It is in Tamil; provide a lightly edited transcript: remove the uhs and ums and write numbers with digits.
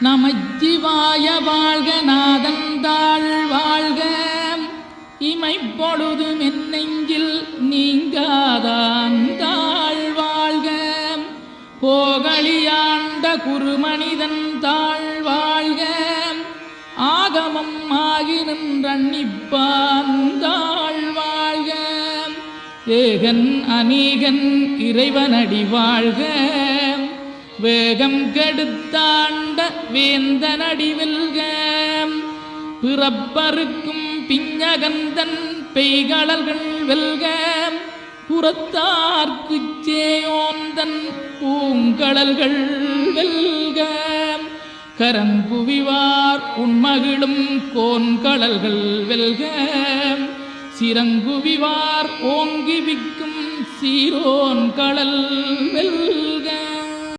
நமச்சிவாய வாழ்க நாதந்தாள் வாழ்க இமைப்பொழுது மென்னெஞ்சில் நீங்காதாந்தாள் வாழ்க போகலியாண்ட குருமனிதன் தாழ் வாழ்க ஆகமம் ஆகி நின்றன்னிப்பாந்தாள் வாழ்க ஏகன் அநீகன் இறைவனடி வாழ்க வேகம் கெடுத்தாண்ட வேந்தனடி வெல்க பிறப்பருக்கும் பிஞகந்தன் பெய்களல்கள் வெல்க புறத்தார்க்குச் சேயோந்தன் பூங்கடல்கள் வெல்க கரங்குவிவார் உண்மகிழும் கோன்கடல்கள் வெல்க சிறங்குவிவார் ஓங்கி விக்கும் சீரோன் கடல் வெல்க.